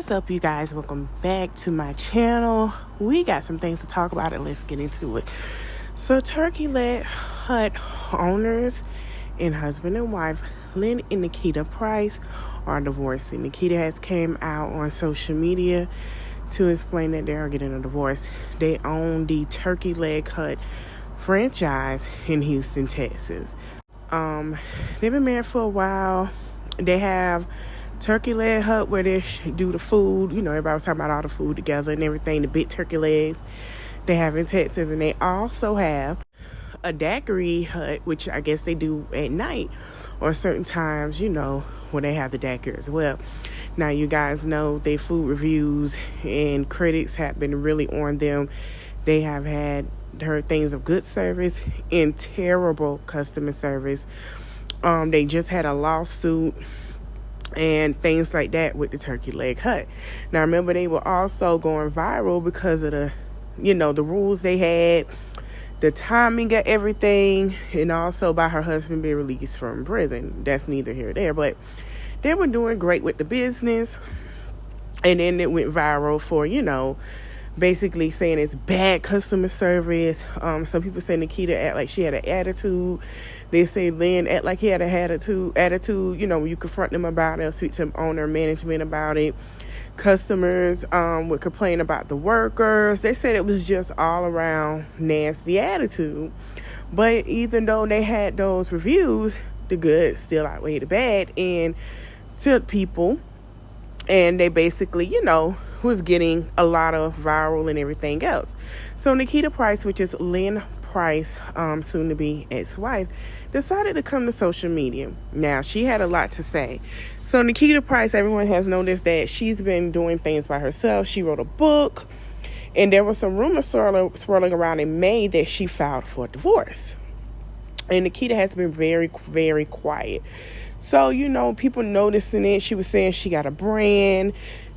What's up, you guys? Welcome back to my channel. We got some things to talk about, and let's get into it. So Turkey Leg Hut owners and husband and wife Lynn and Nakia Price are divorcing. Nakia has came out on social media to explain that they are getting a divorce. They own the Turkey Leg Hut franchise in Houston, Texas. They've been married for a while. They have Turkey Leg Hut where they do the food. You know, everybody was talking about all the food together and everything, the big turkey legs they have in Texas. And they also have a daiquiri hut, which I guess they do at night or certain times, you know, when they have the daiquiri as well. Now, you guys know their food reviews and critics have been really on them. They have heard things of good service and terrible customer service. They just had a lawsuit and things like that with the Turkey Leg Hut. Now, remember, they were also going viral because of the rules they had, the timing of everything, and also by her husband being released from prison. That's neither here nor there, but they were doing great with the business, and then it went viral for, basically saying it's bad customer service. Some people say Nakia act like she had an attitude. They say Lynn act like he had an attitude. When you confront them about it or speak to owner management about it. Customers would complain about the workers. They said it was just all around nasty attitude. But even though they had those reviews, the good still outweighed the bad and to people. And they basically, was getting a lot of viral and everything else. So Nakia Price, which is Lynn Price, soon to be ex-wife, decided to come to social media. Now, she had a lot to say. So Nakia Price, everyone has noticed that she's been doing things by herself. She wrote a book, and there was some rumors swirling around in May that she filed for divorce. And Nakia has been very, very quiet. So, people noticing it. She was saying she got a brand.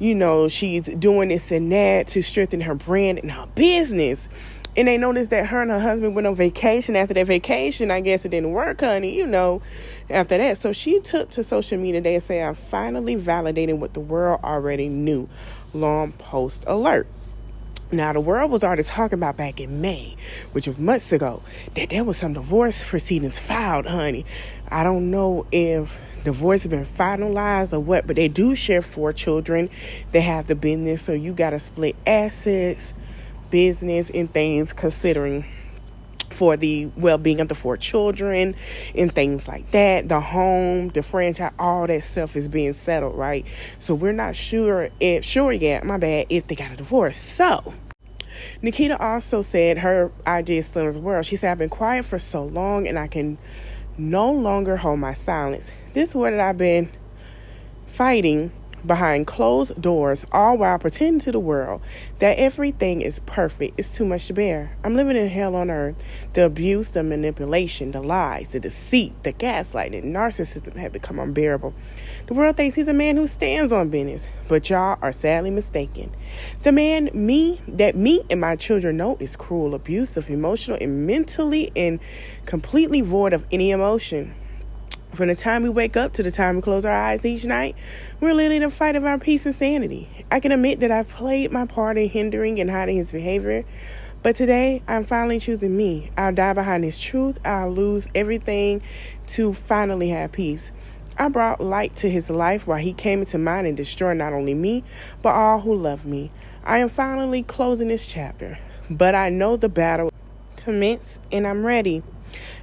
She's doing this and that to strengthen her brand and her business. And they noticed that her and her husband went on vacation. After that vacation, I guess it didn't work, honey, after that. So she took to social media today and said, I'm finally validating what the world already knew. Long post alert. Now, the world was already talking about back in May, which was months ago, that there was some divorce proceedings filed, honey. I don't know if divorce has been finalized or what, but they do share 4 children. They have the business, so you got to split assets, business, and things considering for the well-being of the 4 children and things like that. The home, the franchise, all that stuff is being settled, right? So we're not sure yet, if they got a divorce. So Nakia also said her IG is slim as well. She said, I've been quiet for so long and I can no longer hold my silence. This war that I've been fighting behind closed doors, all while pretending to the world that everything is perfect, is too much to bear. I'm living in hell on earth. The abuse, the manipulation, the lies, the deceit, the gaslighting, and narcissism have become unbearable. The world thinks he's a man who stands on business, but y'all are sadly mistaken. The man that me and my children know is cruel, abusive, emotional, and mentally and completely void of any emotion. From the time we wake up to the time we close our eyes each night, we're living in a fight of our peace and sanity. I can admit that I've played my part in hindering and hiding his behavior, but today I'm finally choosing me. I'll die behind his truth. I'll lose everything to finally have peace. I brought light to his life while he came into mine and destroyed not only me, but all who love me. I am finally closing this chapter, but I know the battle commence and I'm ready.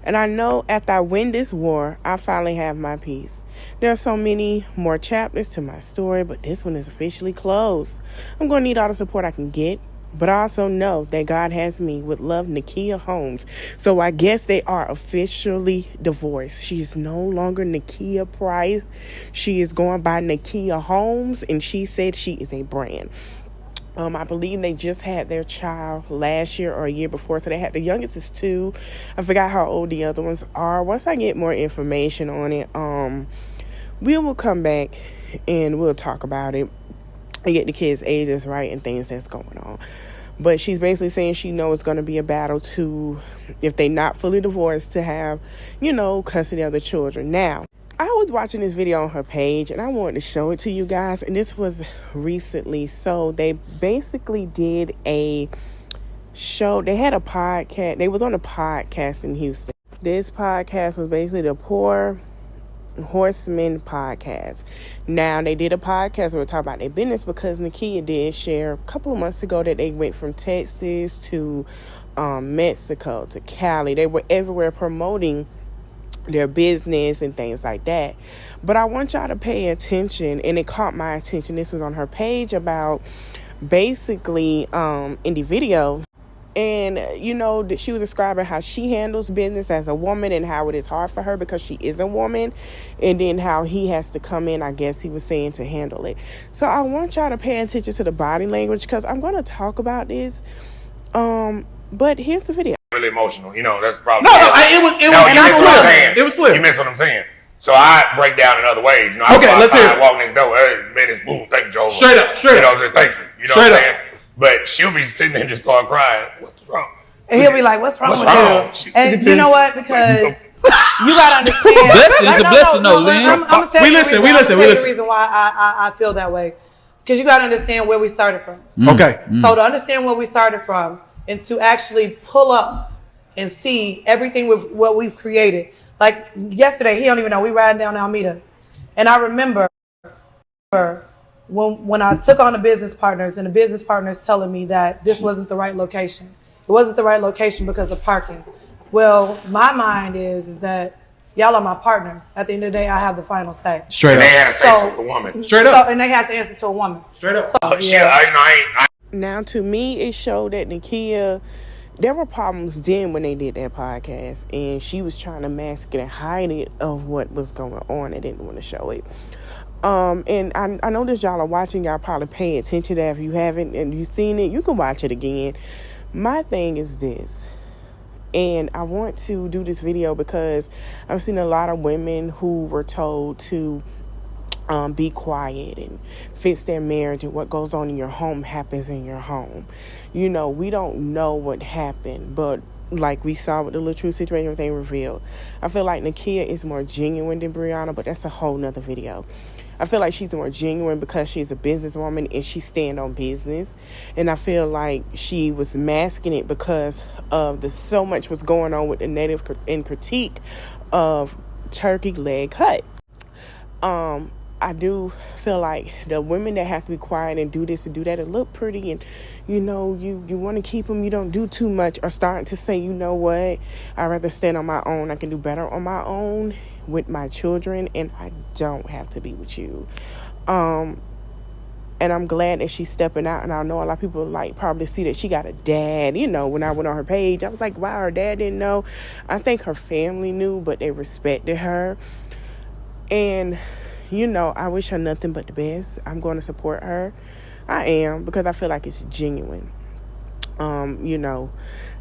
And I know after I win this war, I finally have my peace. There are so many more chapters to my story, but this one is officially closed. I'm going to need all the support I can get, but I also know that God has me. With love, Nakia Holmes. So I guess they are officially divorced. She is no longer Nakia Price. She is going by Nakia Holmes, and she said she is a brand. I believe they just had their child last year or a year before. So they had, the youngest is 2. I forgot how old the other ones are. Once I get more information on it, we will come back and we'll talk about it and get the kids' ages right and things that's going on. But she's basically saying she knows it's going to be a battle to, if they're not fully divorced, to have, custody of the children. Now, I was watching this video on her page, and I wanted to show it to you guys. And this was recently. So they basically did a show. They had a podcast. They was on a podcast in Houston. This podcast was basically the Poor Horsemen podcast. Now, they did a podcast where we talk about their business because Nakia did share a couple of months ago that they went from Texas to Mexico to Cali. They were everywhere promoting their business and things like that. But I want y'all to pay attention, and it caught my attention. This was on her page about basically in the video. And, you know, that she was describing how she handles business as a woman and how it is hard for her because she is a woman. And then how he has to come in, I guess he was saying, to handle it. So I want y'all to pay attention to the body language because I'm going to talk about this. But here's the video. Really emotional. You know, that's probably... It was slick. You missed what I'm saying. So I break down in other ways. You know, let's hear it. I walk next door. Hey, man, it's boom. Thank you, Joe. Straight up. You know, just thank you. You know what I'm saying? But she'll be sitting there and just start crying. What's wrong? And he'll be like, what's wrong with you? And you know what? Because you got to understand. It's a blessing, though, Lynn. I'm going to tell you the reason why I feel that way. Because you got to understand where we started from. Okay. So to understand where we started from and to actually pull up and see everything with what we've created. Like yesterday, he don't even know, we riding down Alameda. And I remember when I took on the business partners and the business partners telling me that this wasn't the right location. It wasn't the right location because of parking. Well, my mind is that y'all are my partners. At the end of the day, I have the final say. Straight up. They had to say to a woman. Straight up. And they have to answer to a woman. Straight up. So, I Now, to me, it showed that Nakia, there were problems then when they did that podcast, and she was trying to mask it and hide it of what was going on. They didn't want to show it. And I know this y'all are watching. Y'all probably pay attention to that. If you haven't and you've seen it, you can watch it again. My thing is this, and I want to do this video because I've seen a lot of women who were told to be quiet and fix their marriage, and what goes on in your home happens in your home. You know, we don't know what happened, but like we saw with the little true situation, everything revealed. I feel like Nakia is more genuine than Brianna, but that's a whole nother video. I feel like she's more genuine because she's a businesswoman and she stand on business. And I feel like she was masking it because of so much was going on with the negative and critique of turkey leg hut. I do feel like the women that have to be quiet and do this and do that and look pretty and, you know, you want to keep them, you don't do too much, are starting to say, you know what, I'd rather stand on my own. I can do better on my own with my children, and I don't have to be with you. And I'm glad that she's stepping out, and I know a lot of people like probably see that she got a dad. You know, when I went on her page, I was like, wow, her dad didn't know. I think her family knew, but they respected her. And you know, I wish her nothing but the best. I'm going to support her. I am, because I feel like it's genuine. You know,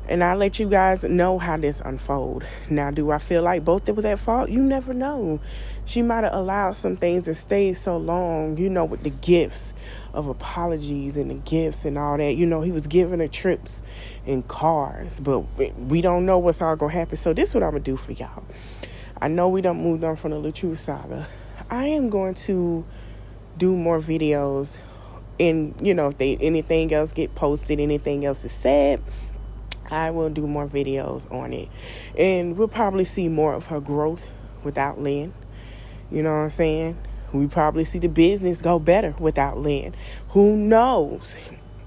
and I'll let you guys know how this unfold. Now, do I feel like both of them was at fault? You never know. She might have allowed some things to stay so long, you know, with the gifts of apologies and the gifts and all that. You know, he was giving her trips in cars, but we don't know what's all going to happen. So this is what I'm going to do for y'all. I know we done moved on from the True Saga. I am going to do more videos, and you know, if anything else get posted, anything else is said, I will do more videos on it, and we'll probably see more of her growth without Lynn. You know what I'm saying? We probably see the business go better without Lynn. Who knows?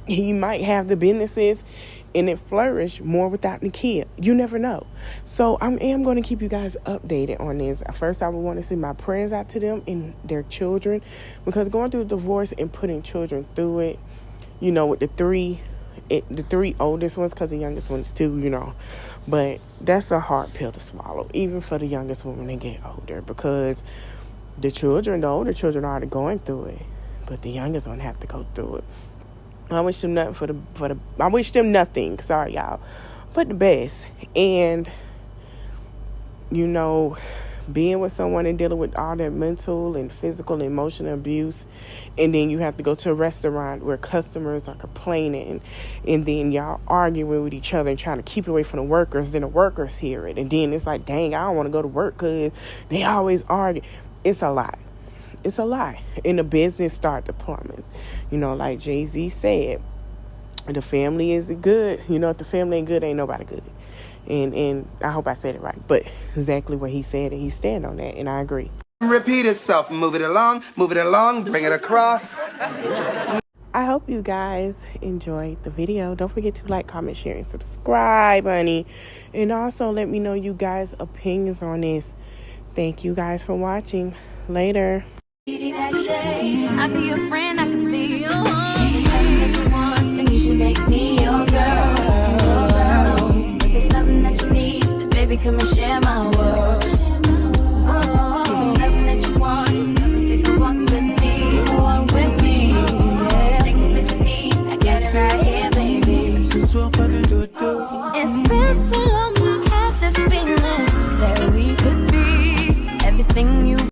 He might have the businesses and it flourish more without Nakia. You never know. So I am going to keep you guys updated on this. First, I would want to send my prayers out to them and their children, because going through a divorce and putting children through it, you know, with the three oldest ones, because the youngest one's 2, you know, but that's a hard pill to swallow, even for the youngest one when they get older, because the older children are already going through it, but the youngest one have to go through it. I wish them nothing I wish them nothing, sorry y'all, but the best. And you know, being with someone and dealing with all that mental and physical and emotional abuse, and then you have to go to a restaurant where customers are complaining, and then y'all arguing with each other and trying to keep it away from the workers, then the workers hear it, and then it's like, dang, I don't want to go to work because they always argue. it's a lot. It's a lot. And the business start to plummet. You know, like Jay-Z said, the family is good. You know, if the family ain't good, ain't nobody good. And I hope I said it right. But exactly what he said, and he stand on that, and I agree. Repeat itself. Move it along, bring it across. I hope you guys enjoyed the video. Don't forget to like, comment, share, and subscribe, honey. And also let me know you guys' opinions on this. Thank you guys for watching. Later. I be your friend, I can be your home. That you want, and you should make me your girl. If it's something that you need, then baby, come and share my world.